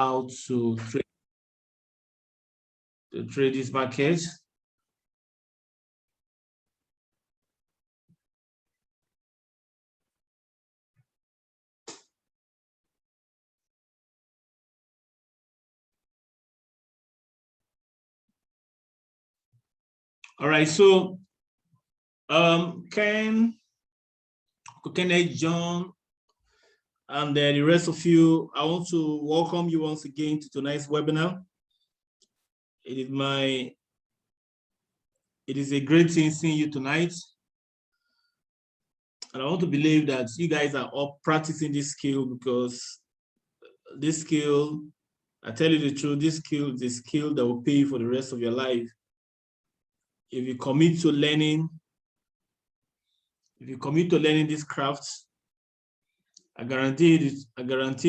how to trade this market. All right, so Ken, John, and the rest of you, I want to welcome you once again to tonight's webinar. It is a great thing seeing you tonight. And I want to believe that you guys are all practicing this skill, because this skill, I tell you the truth, this skill is a skill that will pay you for the rest of your life. If you commit to learning, this craft, I guarantee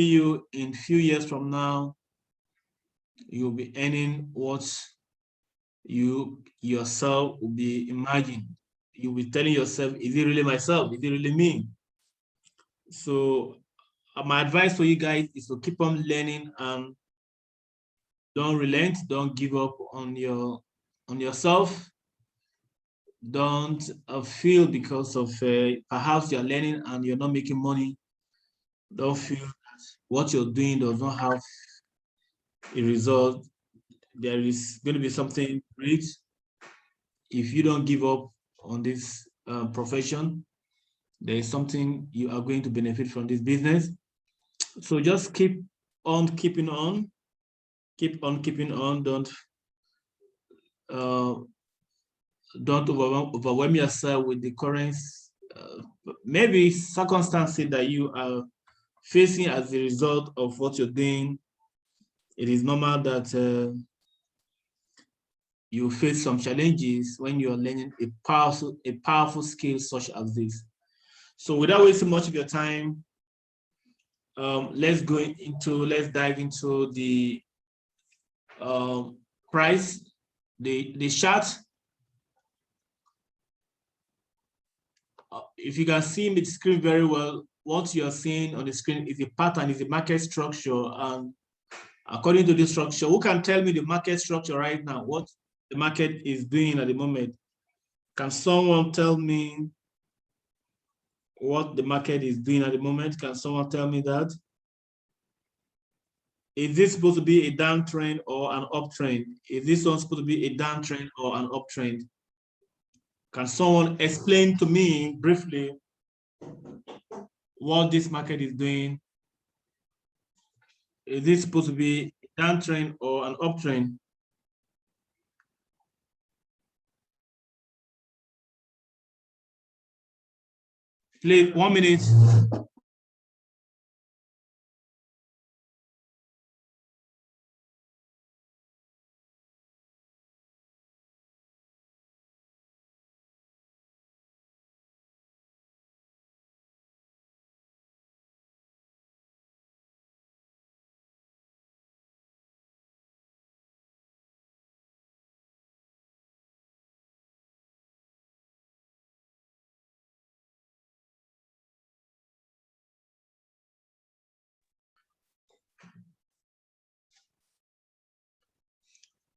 you in few years from now, you'll be earning what you yourself will be imagining. You'll be telling yourself, is it really myself? Is it really me? So my advice for you guys is to keep on learning and don't relent, don't give up on yourself. Don't feel because of perhaps you're learning and you're not making money. Don't feel that what you're doing does not have a result. There is going to be something great if you don't give up on this profession. There is something you are going to benefit from this business. So just keep on keeping on. Keep on keeping on. Don't overwhelm yourself with the current maybe circumstances that you are facing as a result of what you're doing. It is normal that you face some challenges when you're learning a powerful skill such as this. So without wasting much of your time, let's dive into the price, the chart. If you can see the screen very well, what you're seeing on the screen is a pattern, is a market structure. And according to this structure, who can tell me the market structure right now, what the market is doing at the moment? Can someone tell me what the market is doing at the moment? Can someone tell me that? Is this supposed to be a downtrend or an uptrend? Is this one supposed to be a downtrend or an uptrend? Can someone explain to me briefly what this market is doing? Is this supposed to be a downtrend or an uptrend? Please, 1 minute.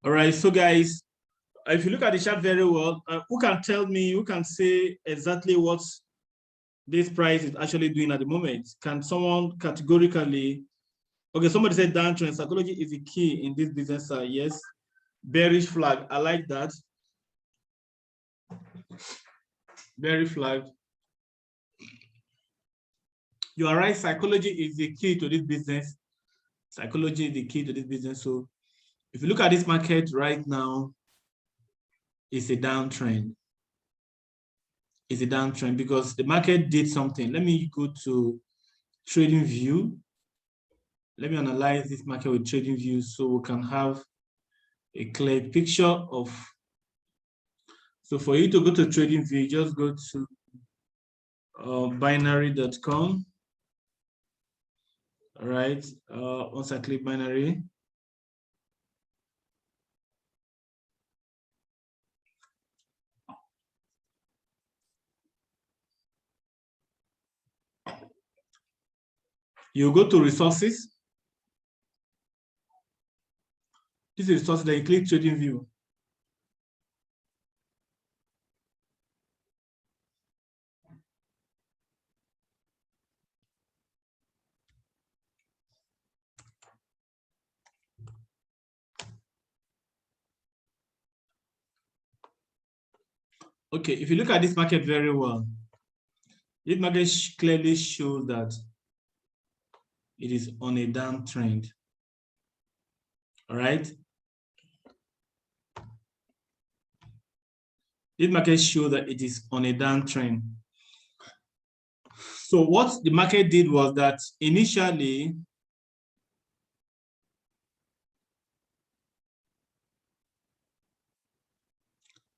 All right, so guys, if you look at the chart very well, who can tell me, who can say exactly what this price is actually doing at the moment? Can someone categorically, okay, somebody said downtrend, psychology is the key in this business, yes. Bearish flag, I like that. Bearish flag. You are right, psychology is the key to this business. Psychology is the key to this business. So if you look at this market right now, it's a downtrend. It's a downtrend because the market did something. Let me go to trading view. Let me analyze this market with trading view so we can have a clear picture of. So for you to go to trading view, just go to binary.com. All right. Once I click binary, you go to resources. This is source, then you click trading view. Okay, if you look at this market very well, this market clearly shows that it is on a downtrend. All right. This market shows that it is on a downtrend. So what the market did was that initially,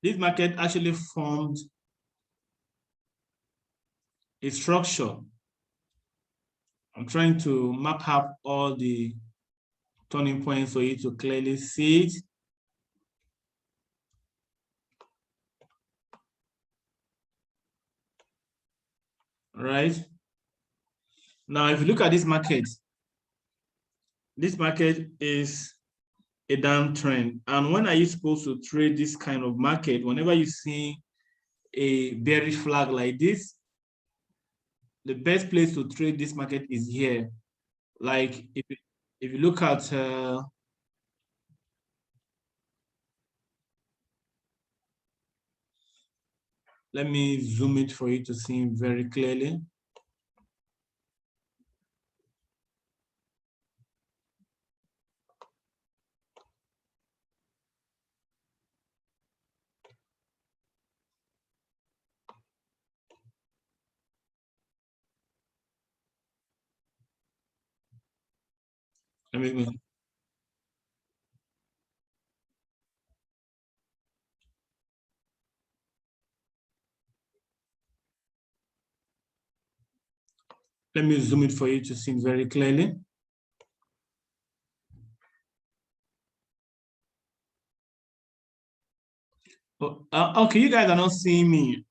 this market actually formed a structure. I'm trying to map out all the turning points for you to clearly see it. All right. Now, if you look at this market is a downtrend. And when are you supposed to trade this kind of market? Whenever you see a bearish flag like this, the best place to trade this market is here. Like if you look at let me zoom it for you to see very clearly. Let me zoom it for you to see very clearly. Oh, okay, you guys are not seeing me.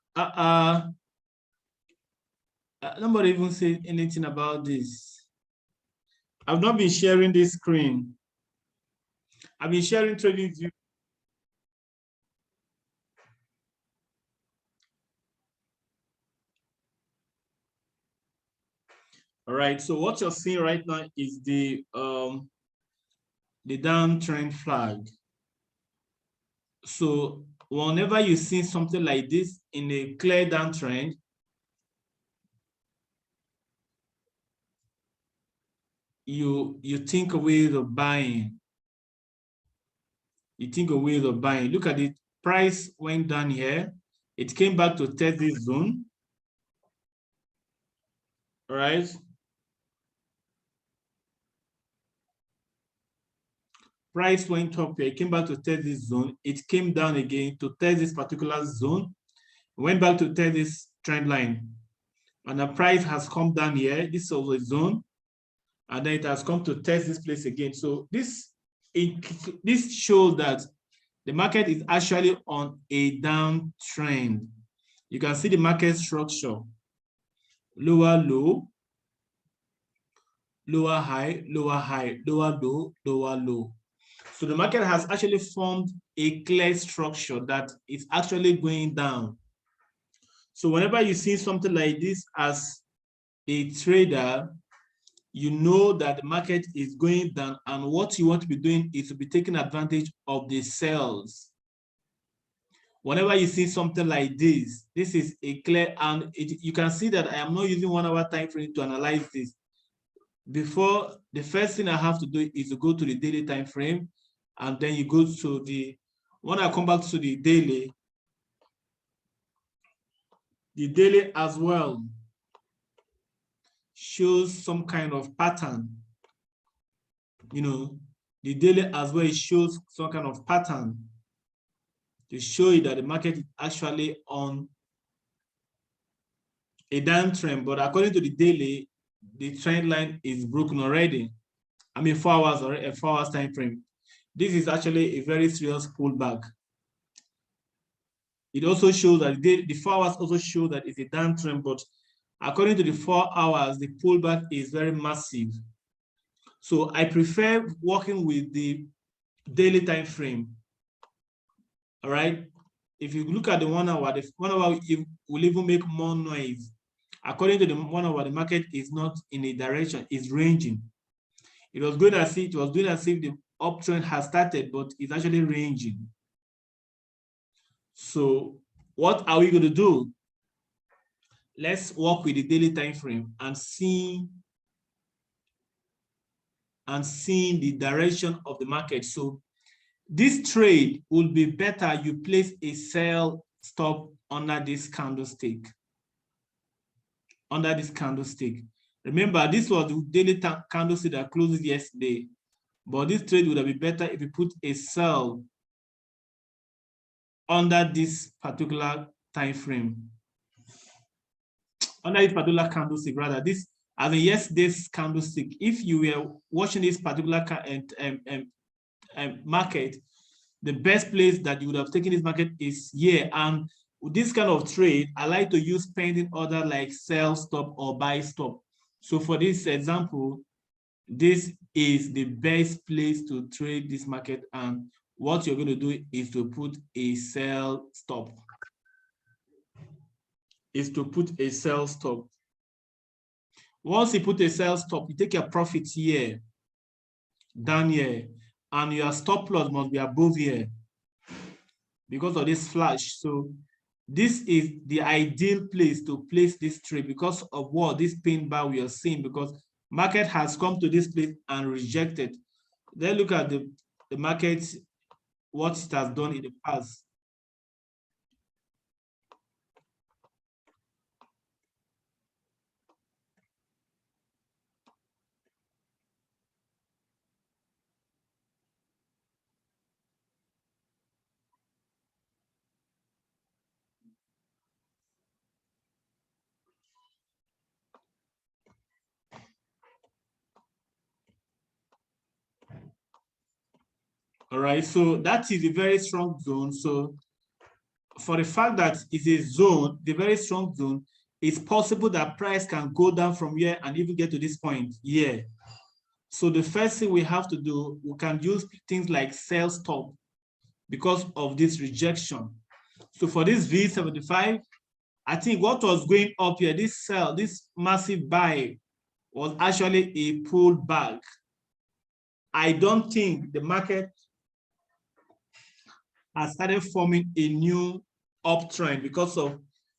Nobody even said anything about this. I've not been sharing this screen. I've been sharing trading view. All right, so what you're seeing right now is the downtrend flag. So whenever you see something like this in a clear downtrend, you think of ways of buying. You think of ways of buying. Look at it. Price went down here. It came back to test this zone. All right. Price went up here. It came back to test this zone. It came down again to test this particular zone. Went back to test this trend line. And the price has come down here. This is a zone. And then it has come to test this place again. So this shows that the market is actually on a downtrend. You can see the market structure. Lower low, lower high, lower high, lower low, lower low. So the market has actually formed a clear structure that is actually going down. So whenever you see something like this as a trader, you know that the market is going down, and what you want to be doing is to be taking advantage of the sells. Whenever you see something like this is a clear, and you can see that I am not using 1 hour time frame to analyze this. Before, the first thing I have to do is to go to the daily time frame, and then you go to the, when I come back to the daily as well shows some kind of pattern. You know, the daily as well shows some kind of pattern to show you that the market is actually on a downtrend. But according to the daily, the trend line is broken already. I mean, 4 hours or a 4 hours time frame. This is actually a very serious pullback. It also shows that the 4 hours also show that it's a downtrend, but according to the 4 hours, the pullback is very massive. So I prefer working with the daily time frame. All right. If you look at the 1 hour, the 1 hour will even make more noise. According to the 1 hour, the market is not in a direction, it's ranging. It was doing as if the uptrend has started, but it's actually ranging. So what are we going to do? Let's work with the daily time frame and see the direction of the market. So this trade will be better you place a sell stop under this candlestick. Under this candlestick. Remember, this was the daily candlestick that closed yesterday. But this trade would have been better if you put a sell under this particular time frame. Under this particular candlestick, rather, this as in yesterday's candlestick. If you were watching this particular market, the best place that you would have taken this market is here. And with this kind of trade, I like to use pending order like sell stop or buy stop. So for this example, this is the best place to trade this market, and what you're going to do is to put a sell stop. Once you put a sell stop, you take your profits here, down here, and your stop loss must be above here because of this flash. So this is the ideal place to place this trade because of what this pin bar we are seeing, because market has come to this place and rejected. Then look at the market, what it has done in the past. All right, so that is a very strong zone. So for the fact that it's a zone, the very strong zone, it's possible that price can go down from here and even get to this point here. So the first thing we have to do, we can use things like sell stop because of this rejection. So for this V75, I think what was going up here, this sell, this massive buy was actually a pullback. I don't think the market has started forming a new uptrend because of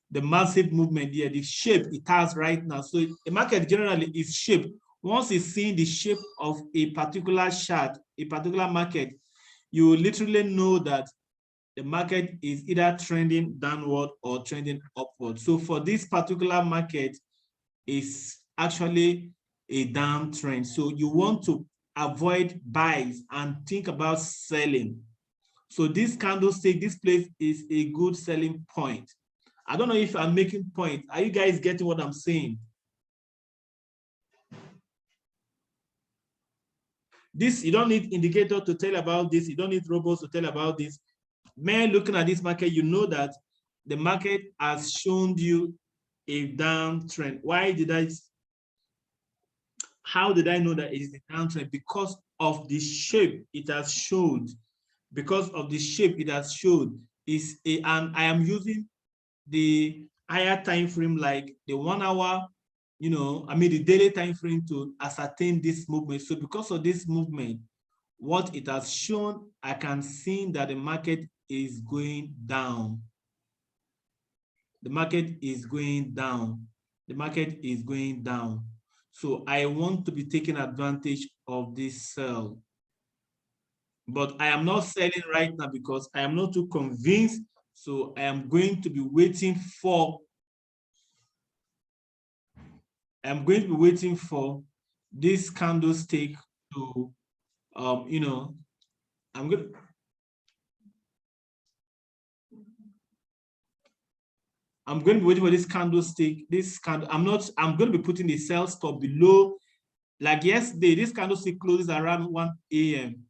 the massive movement here, the shape it has right now. So the market generally is shaped. Once it's seeing the shape of a particular chart, a particular market, you literally know that the market is either trending downward or trending upward. So for this particular market, is actually a downtrend. So you want to avoid buys and think about selling. So this candlestick, this place is a good selling point. I don't know if I'm making point. Are you guys getting what I'm saying? This, you don't need indicator to tell about this. You don't need robots to tell about this. Man, looking at this market, you know that the market has shown you a downtrend. How did I know that it is a downtrend? Because of the shape it has showed. Because of the shape it has showed. And I am using the higher time frame like the 1 hour, the daily time frame to ascertain this movement. So because of this movement, what it has shown, I can see that the market is going down. The market is going down. The market is going down. So I want to be taking advantage of this sell. But I am not selling right now because I am not too convinced. So I am going to be waiting for this candlestick to I'm going to be waiting for this candlestick. I'm going to be putting the sell stop below. Like yesterday, this candlestick closes around 1 a.m.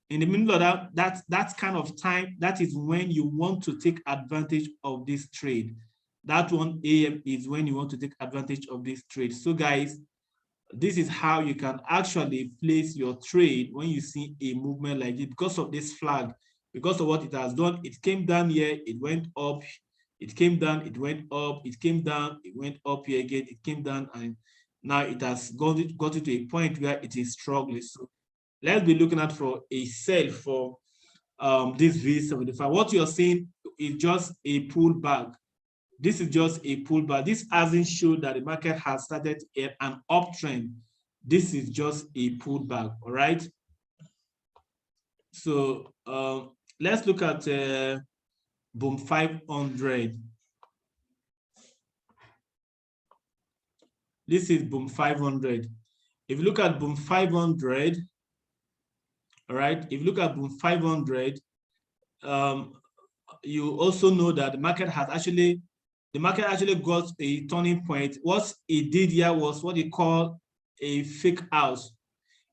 In the middle of that kind of time, that is when you want to take advantage of this trade. That 1 a.m. is when you want to take advantage of this trade. So guys, this is how you can actually place your trade when you see a movement like this because of this flag, because of what it has done. It came down here, it went up, it came down, it went up, it came down, it went up here again, it came down, and now it has got to a point where it is struggling. So let's be looking at for a sell for this V75. What you're seeing is just a pullback. This is just a pullback. This hasn't showed that the market has started an uptrend. This is just a pullback, all right? So let's look at Boom 500. This is Boom 500. If you look at Boom 500, all right, if you look at Boom 500, you also know that the market actually got a turning point. What it did here was what they call a fake out.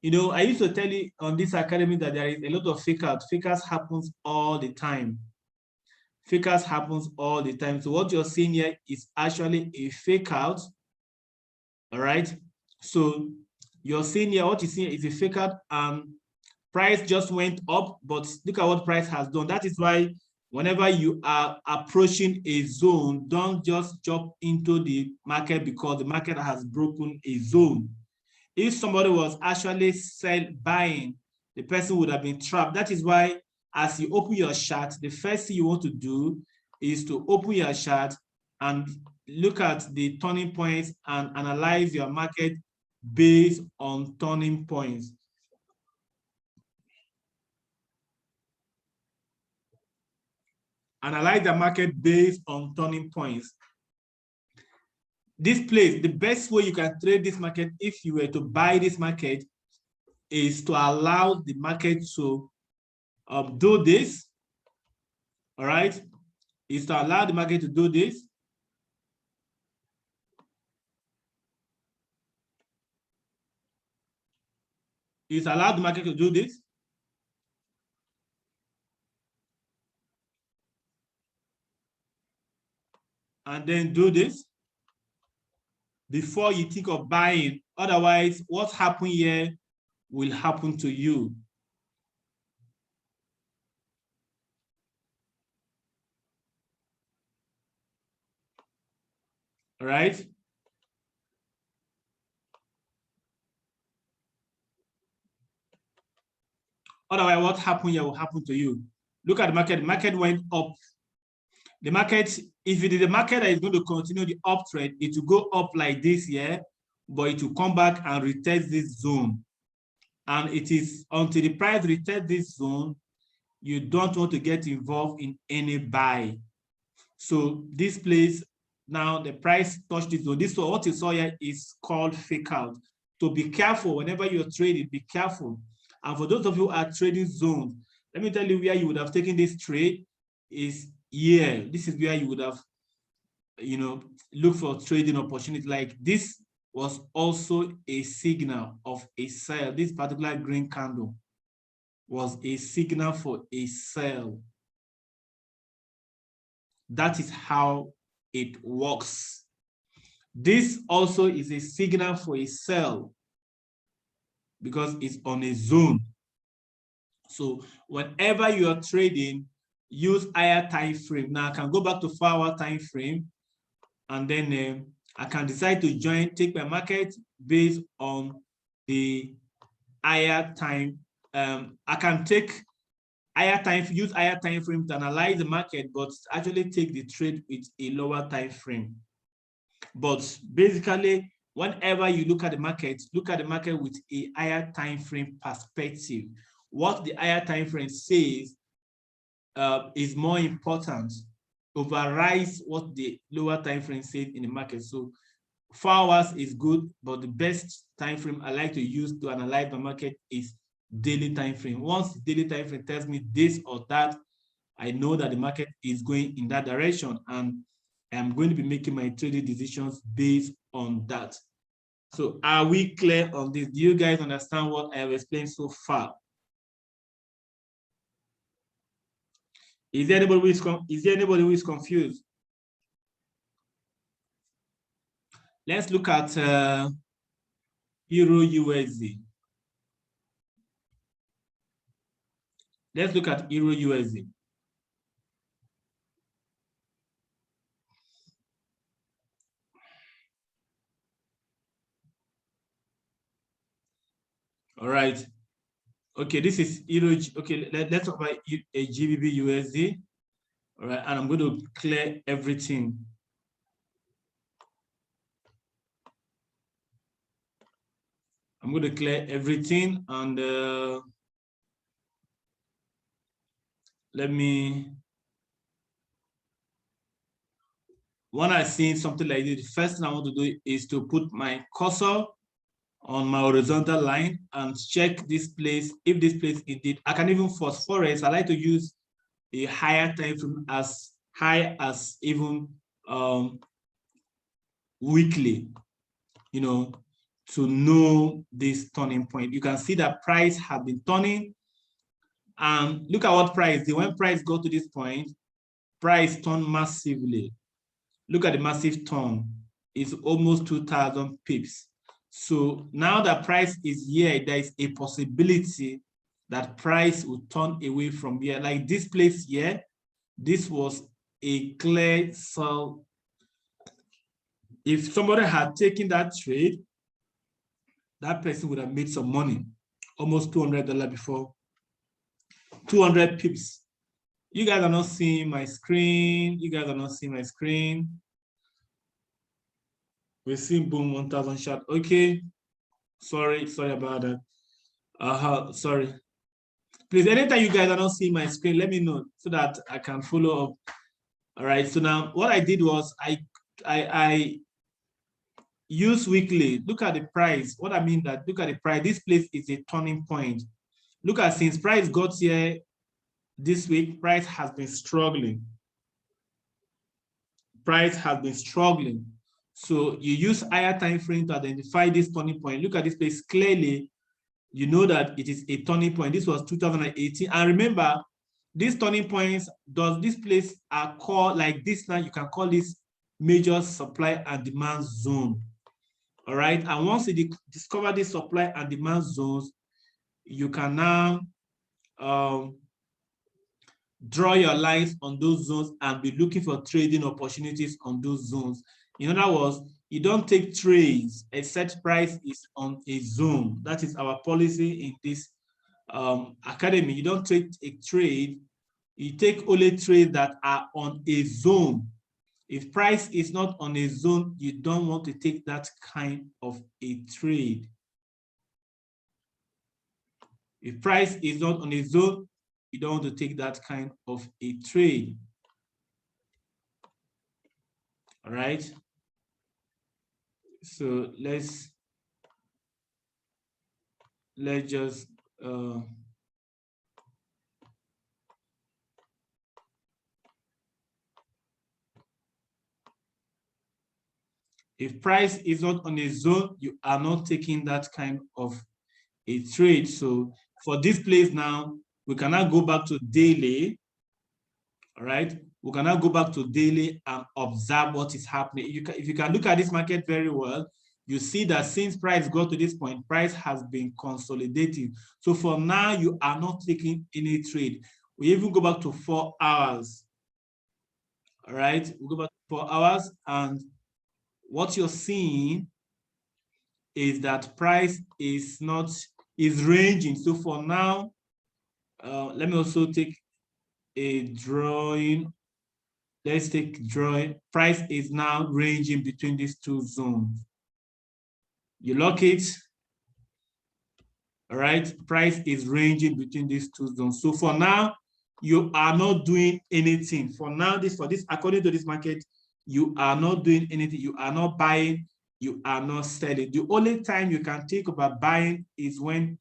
You know, I used to tell you on this academy that there is a lot of fake out. Fake outs happens all the time. Fake outs happens all the time. So what you're seeing here is actually a fake out. All right. So you're seeing here, what you're seeing is a fake out. Price just went up, but look at what price has done. That is why whenever you are approaching a zone, don't just jump into the market because the market has broken a zone. If somebody was actually buying, the person would have been trapped. That is why as you open your chart, the first thing you want to do is to open your chart and look at the turning points and analyze your market based on turning points. Analyze the market based on turning points. This place, the best way you can trade this market, if you were to buy this market, is to allow the market to do this. All right, is to allow the market to do this. Is allow the market to do this. And then do this before you think of buying. Otherwise, what happened here will happen to you. All right. Otherwise, what happened here will happen to you. Look at the market. The market went up. The market, if it is the market that is going to continue the uptrend, it will go up like this here, but it will come back and retest this zone. And it is until the price retests this zone, you don't want to get involved in any buy. So this place, now the price touched this zone. This, what you saw here is called fake out. So be careful whenever you're trading, be careful. And for those of you who are trading zones, let me tell you where you would have taken this trade is here. This is where you would have, you know, look for trading opportunity. Like this was also a signal of a sell. This particular green candle was a signal for a sell. That is how it works. This also is a signal for a sell because it's on a zone. So whenever you are trading, use higher time frame. Now I can go back to 4-hour time frame, and then I can decide to take my market based on the higher time. I can take use higher time frame to analyze the market, but actually take the trade with a lower time frame. But basically, whenever you look at the market with a higher time frame perspective. What the higher time frame says is more important, overrides what the lower time frame says in the market. So 4 hours is good, but the best time frame I like to use to analyze the market is daily time frame. Once the daily time frame tells me this or that, I know that the market is going in that direction, and I'm going to be making my trading decisions based on that. So are we clear on this? Do you guys understand what I have explained so far? Is there anybody who is confused? Let's look at Euro USD. Let's look at Euro USD. All right. Okay, this is Euro. Okay, let's talk about a GBP USD. All right, and I'm going to clear everything. I'm going to clear everything, and let me. When I see something like this, the first thing I want to do is to put my cursor on my horizontal line and check this place. If this place indeed, I can even phosphorus. I like to use a higher time frame, as high as even weekly, to know this turning point. You can see that price have been turning, and look at what price did. When price got to this point, price turned massively. Look at the massive turn. It's almost 2,000 pips. So now that price is here, there is a possibility that price will turn away from here. Like this place here, this was a clear sell. If somebody had taken that trade, that person would have made some money, almost $200 before, 200 pips. You guys are not seeing my screen. You guys are not seeing my screen. We're seeing boom 1,000 shot. Okay. Sorry about that. Sorry. Please, anytime you guys are not seeing my screen, let me know so that I can follow up. All right. So now what I did was I use weekly. Look at the price. What I mean that look at the price. This place is a turning point. Look at since price got here this week, price has been struggling. Price has been struggling. So you use higher time frame to identify this turning point. Look at this place clearly. You know that it is a turning point. This was 2018. And remember, these turning points, this place are called like this now, you can call this major supply and demand zone. All right. And once you discover this supply and demand zones, you can now draw your lines on those zones and be looking for trading opportunities on those zones. In other words, you don't take trades except price is on a zone. That is our policy in this academy. You don't take a trade. You take only trades that are on a zone. If price is not on a zone, you don't want to take that kind of a trade. If price is not on a zone, you don't want to take that kind of a trade. All right. So let's just if price is not on a zone, you are not taking that kind of a trade. So for this place now, we can now go back to daily. All right. We can now go back to daily and observe what is happening. If you can look at this market very well, you see that since price got to this point, price has been consolidating. So for now, you are not taking any trade. We even go back to 4 hours. All right. We go back to 4 hours, and what you're seeing is that price is ranging. So for now, let me also take a drawing. Let's take drawing. Price is now ranging between these two zones. You lock it. All right. Price is ranging between these two zones. So for now, you are not doing anything. For now, according to this market, you are not doing anything. You are not buying. You are not selling. The only time you can think about buying is when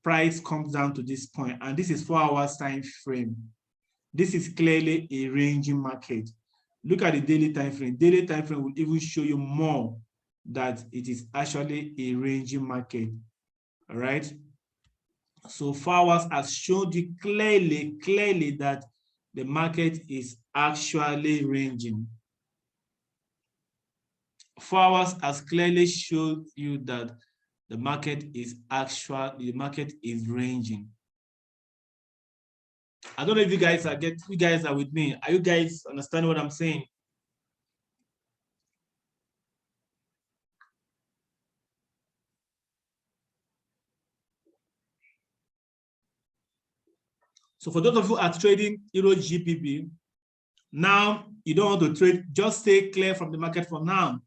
price comes down to this point, and this is 4 hours time frame. This is clearly a ranging market. Look at the daily time frame. Daily time frame will even show you more that it is actually a ranging market. All right. So 4 hours has shown you clearly that the market is actually ranging. 4 hours has clearly showed you that the market is ranging. I don't know if you guys are with me. Are you guys understanding what I'm saying? So for those of you who are trading Euro GBP, now you don't want to trade, just stay clear from the market for now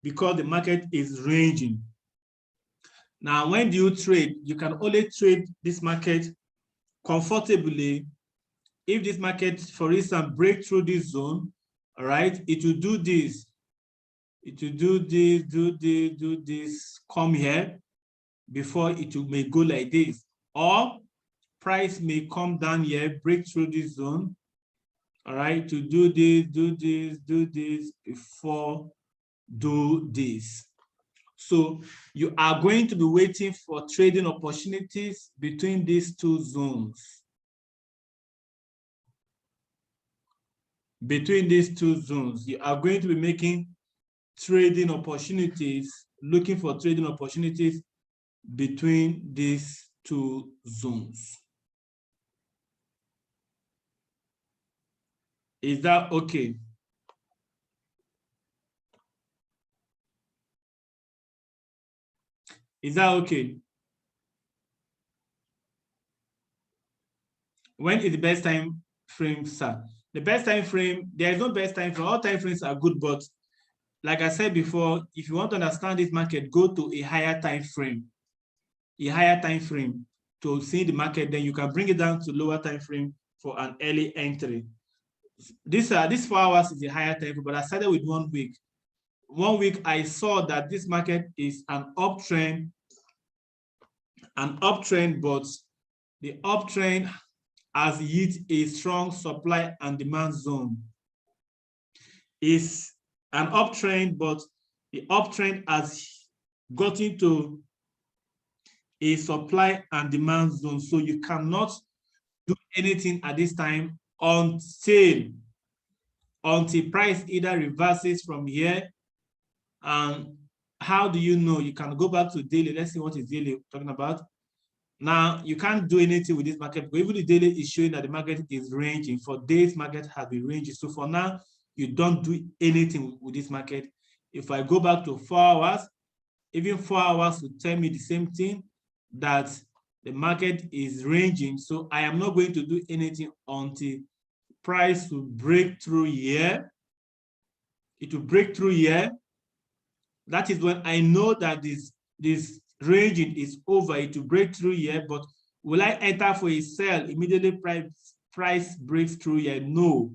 because the market is ranging. Now, when do you trade? You can only trade this market comfortably if this market, for instance, break through this zone, all right, it will do this. It will do this, come here before it may go like this. Or price may come down here, break through this zone, all right, to do this before do this. So you are going to be waiting for trading opportunities between these two zones. Between these two zones, you are going to be making trading opportunities, looking for trading opportunities between these two zones. Is that okay? Is that okay? When is the best time frame, sir? The best time frame, there is no best time frame. All time frames are good, but like I said before, if you want to understand this market, go to a higher time frame. A higher time frame to see the market, then you can bring it down to lower time frame for an early entry. This 4 hours is a higher time frame, but I started with 1 week. 1 week, I saw that this market is an uptrend, but the uptrend has hit a strong supply and demand zone. It's an uptrend, but the uptrend has gotten to a supply and demand zone. So you cannot do anything at this time until price either reverses from here. And how do you know? You can go back to daily. Let's see what is daily talking about. Now, you can't do anything with this market, but even the daily is showing that the market is ranging. For days, market has been ranging. So for now, you don't do anything with this market. If I go back to 4 hours, even 4 hours will tell me the same thing, that the market is ranging. So I am not going to do anything until price will break through here. It will break through here. That is when I know that this ranging is over. It will break through here, but will I enter for a sell immediately price breaks through here? No.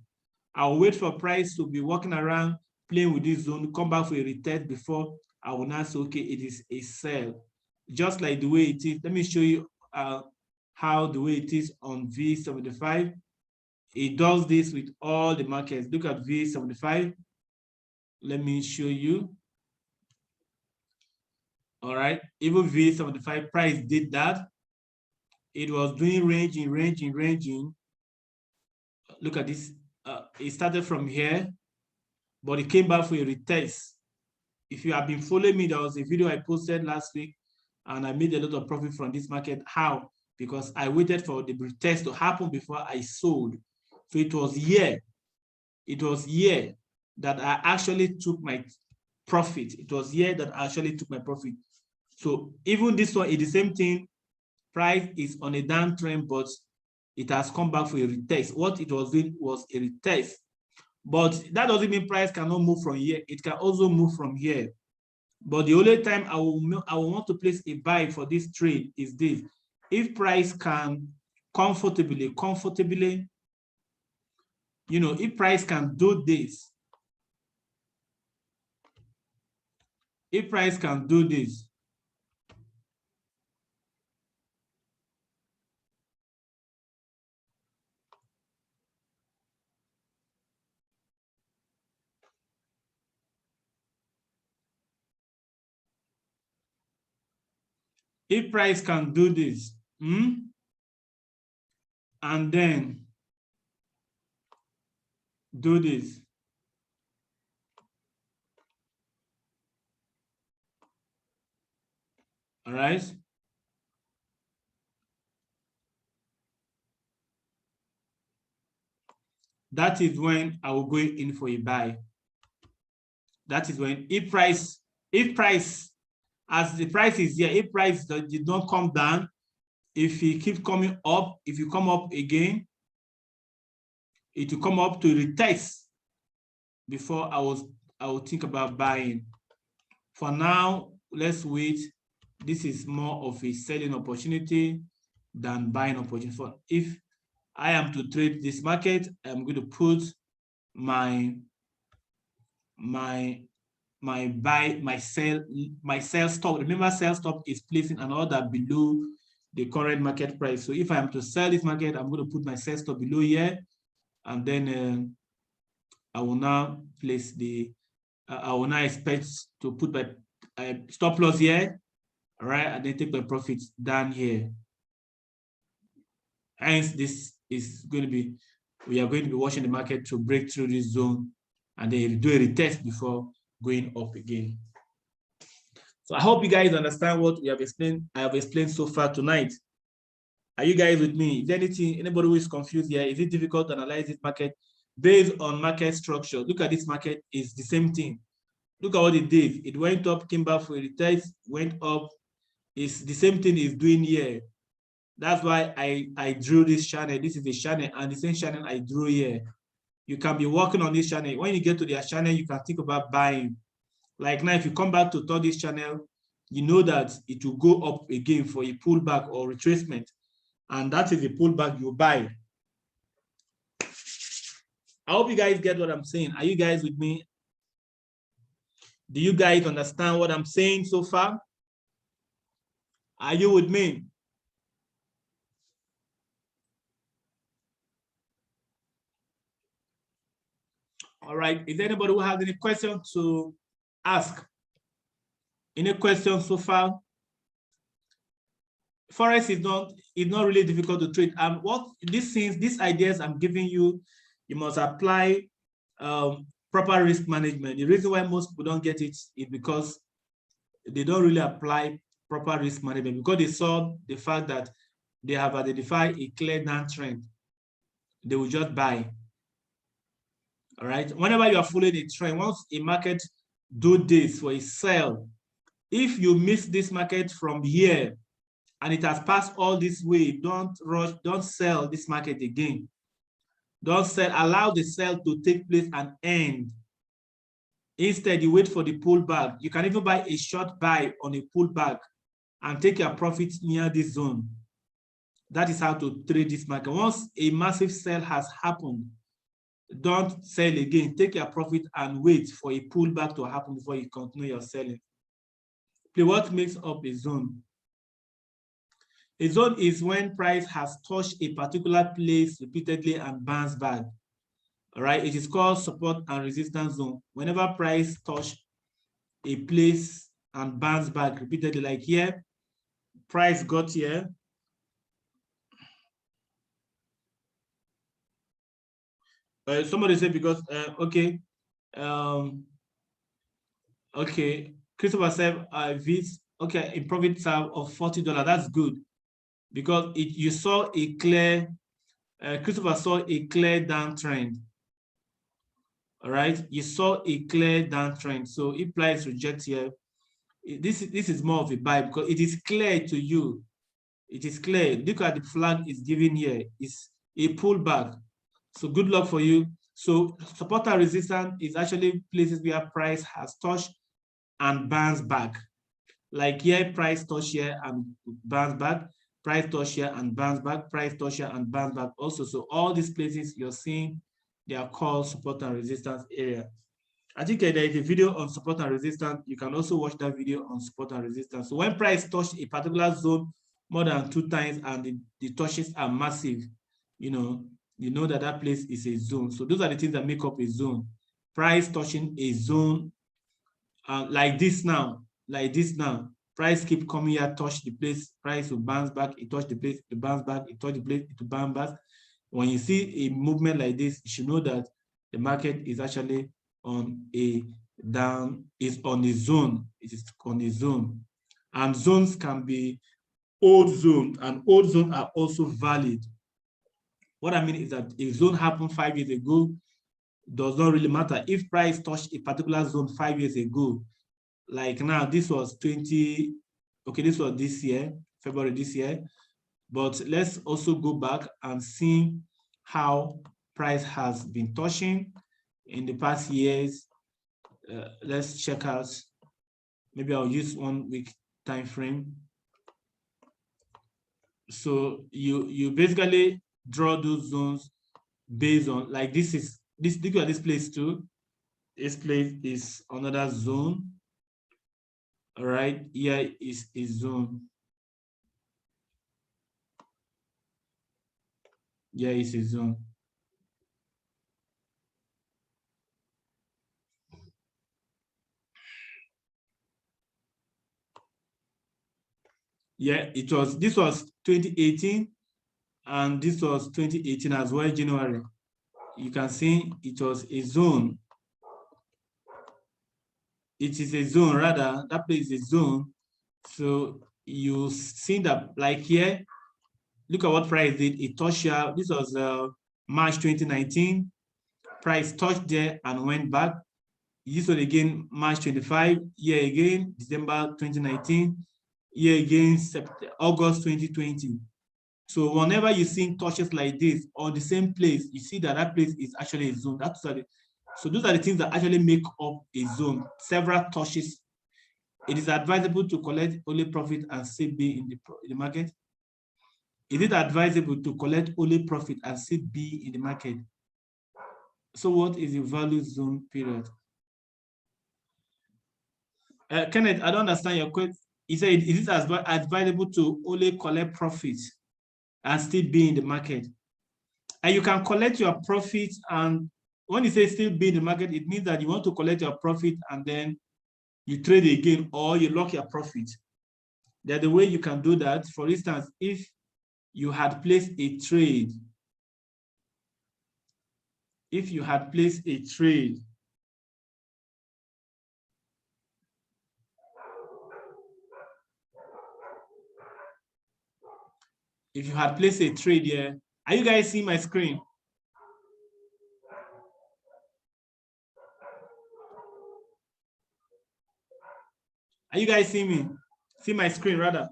I'll wait for price to be walking around playing with this zone, come back for a retest before I will now say, okay, it is a sell. Just like the way it is. Let me show you how the way it is on V75. It does this with all the markets. Look at V75. Let me show you. All right, even V75 price did that. It was doing ranging. Look at this. It started from here, but it came back for a retest. If you have been following me, there was a video I posted last week, and I made a lot of profit from this market. How? Because I waited for the retest to happen before I sold. So it was here. It was here that I actually took my profit. It was here that I actually took my profit. So even this one is the same thing. Price is on a downtrend, but it has come back for a retest. What it was doing was a retest. But that doesn't mean price cannot move from here. It can also move from here. But the only time I will want to place a buy for this trade is this. If price can comfortably, you know, if price can do this, if price can do this, if price can do this, and then do this, All right. That is when I will go in for a buy. That is when if price, as the price is here, if price did not come down, if it keeps coming up, if you come up again, it will come up to retest before I will think about buying. For now, let's wait. This is more of a selling opportunity than buying opportunity. For if I am to trade this market, I'm going to put my sell stop. Remember, sell stop is placing an order below the current market price. So if I am to sell this market, I'm going to put my sell stop below here, and then I will now place the I will now expect to put my stop loss here, all right, and then take my profits down here. Hence, this is going to be, we are going to be watching the market to break through this zone and then do a retest before going up again. So I hope you guys understand what we have explained. I have explained so far tonight. Are you guys with me? Is there anything, anybody who is confused here? Is it difficult to analyze this market based on market structure? Look at this market, it's the same thing. Look at what it did. It went up, came back for a retest, went up. It's the same thing it's doing here. That's why I drew this channel. This is the channel, and the same channel I drew here. You can be working on this channel. When you get to their channel, you can think about buying. Like now, if you come back to this channel, you know that it will go up again for a pullback or retracement. And that is a pullback you buy. I hope you guys get what I'm saying. Are you guys with me? Do you guys understand what I'm saying so far? Are you with me? All right. Is there anybody who has any questions to ask? Any questions so far? Forex is not really difficult to trade. What these ideas I'm giving you, you must apply proper risk management. The reason why most people don't get it is because they don't really apply proper risk management, because they saw the fact that they have identified a clear downtrend. They will just buy. All right. Whenever you are following a trend, once a market do this for a sell, if you miss this market from here and it has passed all this way, don't rush, don't sell this market again. Don't sell, allow the sell to take place and end. Instead, you wait for the pullback. You can even buy a short buy on a pullback and take your profits near this zone. That is how to trade this market. Once a massive sell has happened, don't sell again. Take your profit and wait for a pullback to happen before you continue your selling. What makes up a zone? A zone is when price has touched a particular place repeatedly and bounced back. All right, it is called support and resistance zone. Whenever price touch a place and bounce back repeatedly, like here, price got here. Somebody said because okay, okay, Christopher said this okay a profit of $40. That's good because you saw a clear. Christopher saw a clear downtrend. All right, you saw a clear downtrend. So if price rejects here, this is more of a buy because it is clear to you. It is clear. Look at the flag is given here. It's a pullback. So good luck for you. So support and resistance is actually places where price has touched and bounced back. Like here, price touch here and bounce back. Price touch here and bounce back. Price touch here and bounce back also. So all these places you're seeing, they are called support and resistance area. I think there is a video on support and resistance. You can also watch that video on support and resistance. So when price touch a particular zone more than 2 times and the touches are massive, you know that that place is a zone. So those are the things that make up a zone. Price touching a zone like this now. Price keep coming here, touch the place, price will bounce back, it touch the place, it bounce back, it touch the place, it will bounce back. When you see a movement like this, you should know that the market is actually on a down, is on a zone. It is on a zone. And zones can be old zone, and old zone are also valid. What I mean is that if zone happened 5 years ago, does not really matter. If price touched a particular zone 5 years ago, like now, this was 20, okay, this was this year, February this year, but let's also go back and see how price has been touching in the past years. Let's check out, maybe I'll use 1 week time frame. So you basically draw those zones based on, like, this is look at this place too. This place is another zone. All right, here is a zone. Here is a zone. Yeah, this was 2018, and this was 2018 as well, January. You can see it was a zone. It is a zone, rather, that place is a zone. So you see that, like here, look at what price did. It touched here. This was March 2019. Price touched there and went back. This one again, March 25. Here again, December 2019. Here again, August 2020. So whenever you see touches like this on the same place, you see that that place is actually a zone. So those are the things that actually make up a zone. Several touches. It is advisable to collect only profit and still be in the market. Is it advisable to collect only profit and still be in the market? So what is the value zone period? Kenneth, I don't understand your question. He said, is it advisable to only collect profit and still be in the market? And you can collect your profit, and when you say still be in the market, it means that you want to collect your profit and then you trade again, or you lock your profit. There's the way you can do that. For instance, if you had placed a trade, if you had placed a trade here, are you guys seeing my screen? Are you guys seeing me? See my screen, rather?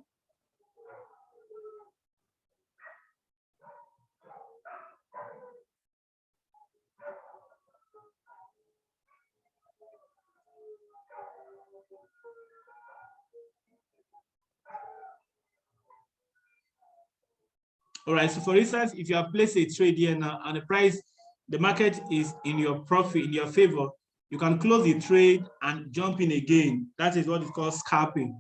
All right, so for instance, if you have placed a trade here now and the market is in your profit, in your favor, you can close the trade and jump in again. That is what is called scalping.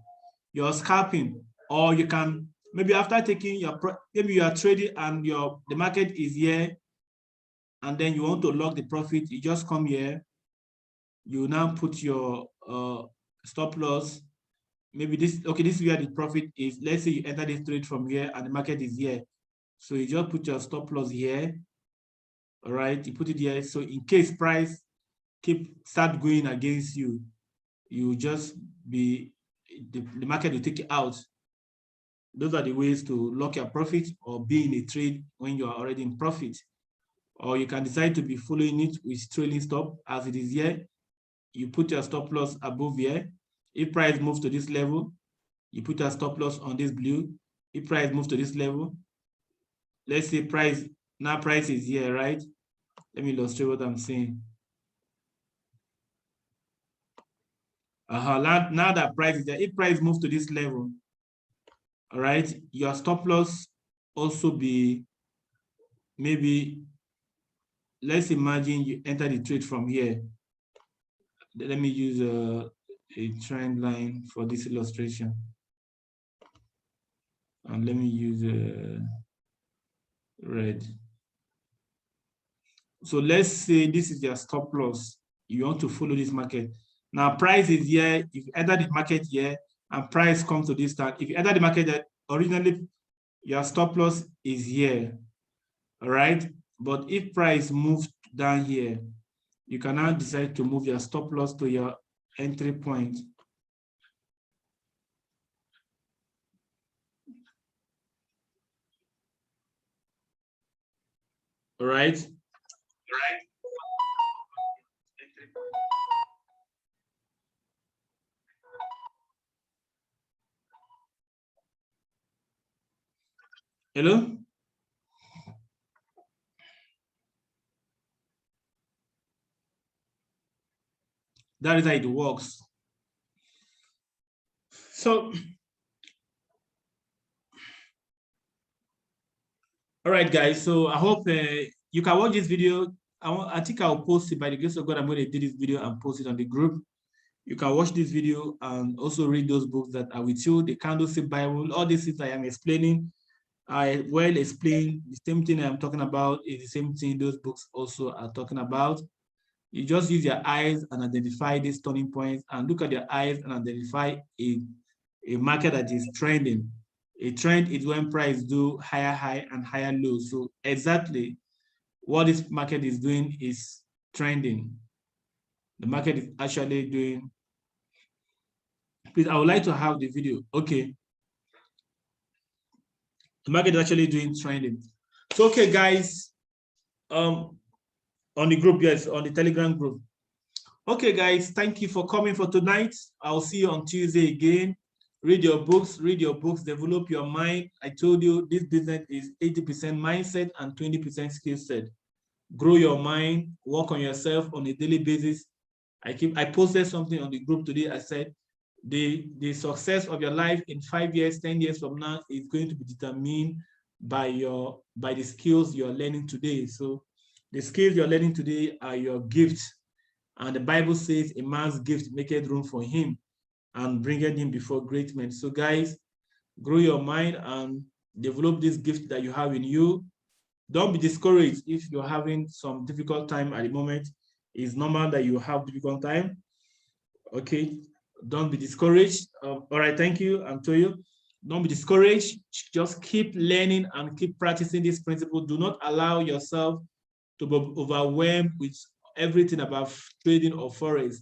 You're scalping, or you can, maybe after taking maybe you are trading and the market is here, and then you want to lock the profit, you just come here, you now put your stop loss. Maybe this is where the profit is. Let's say you enter this trade from here and the market is here. So you just put your stop loss here. All right, you put it here. So in case price start going against you, you just the market will take it out. Those are the ways to lock your profit or be in a trade when you are already in profit. Or you can decide to be following it with trailing stop as it is here. You put your stop loss above here. If price moves to this level, you put your stop loss on this blue. If price moves to this level, let's say price is here, right? Let me illustrate what I'm saying. Now that price is there, if price moves to this level, all right, your stop loss also be, maybe, let's imagine you enter the trade from here. Let me use a trend line for this illustration. And let me use red. So let's say this is your stop loss. You want to follow this market. Now price is here. If you enter the market here and price comes to this time, if you enter the market that originally your stop loss is here, all right? But if price moves down here, you can now decide to move your stop loss to your entry point. All right. Hello. That is how it works. So, all right, guys. So I hope you can watch this video. I think I'll post it by the grace of God. I'm going to do this video and post it on the group. You can watch this video and also read those books that are with you. The Candlestick Bible, all these things I am explaining, I well explained. The same thing I'm talking about is the same thing those books also are talking about. You just use your eyes and identify these turning points and look at your eyes and identify a market that is trending. A trend is when price do higher high and higher low. So exactly what this market is doing is trending. The market is actually doing. Please, I would like to have the video. Okay. The market is actually doing trending. So, okay, guys, on the group, yes, on the Telegram group. Okay, guys, thank you for coming for tonight. I'll see you on Tuesday again. Read your books, develop your mind. I told you this business is 80% mindset and 20% skill set. Grow your mind, work on yourself on a daily basis. I posted something on the group today. I said the success of your life in 5 years, 10 years from now is going to be determined by the skills you're learning today. So the skills you're learning today are your gifts. And the Bible says a man's gift maketh room for him and bringeth him before great men. So guys, grow your mind and develop this gift that you have in you. Don't be discouraged if you're having some difficult time at the moment. It's normal that you have difficult time. Okay, don't be discouraged. All right, thank you, Antonio. Don't be discouraged. Just keep learning and keep practicing this principle. Do not allow yourself to be overwhelmed with everything about trading or forex.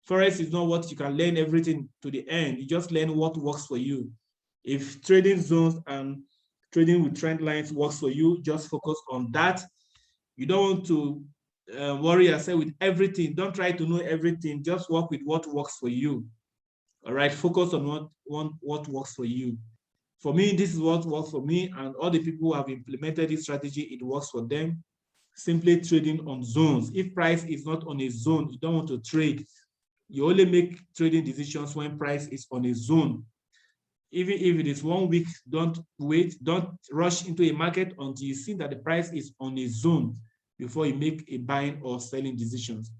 Forex is not what you can learn everything to the end. You just learn what works for you. If trading zones and trading with trend lines works for you, just focus on that. You don't want to worry yourself with everything. Don't try to know everything. Just work with what works for you. All right, focus on what works for you. For me, this is what works for me, and all the people who have implemented this strategy, it works for them. Simply trading on zones. If price is not on a zone, you don't want to trade. You only make trading decisions when price is on a zone. Even if it is 1 week, don't wait, don't rush into a market until you see that the price is on a zone before you make a buying or selling decisions.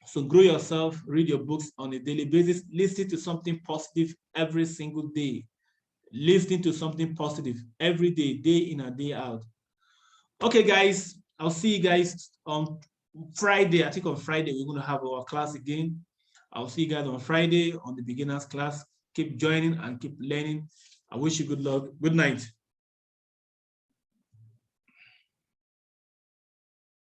So grow yourself, read your books on a daily basis, listen to something positive every single day. Listen to something positive every day, day in and day out. Okay, guys, I'll see you guys on Friday. I think on Friday we're going to have our class again. I'll see you guys on Friday on the beginners class. Keep joining and keep learning. I wish you good luck. Good night.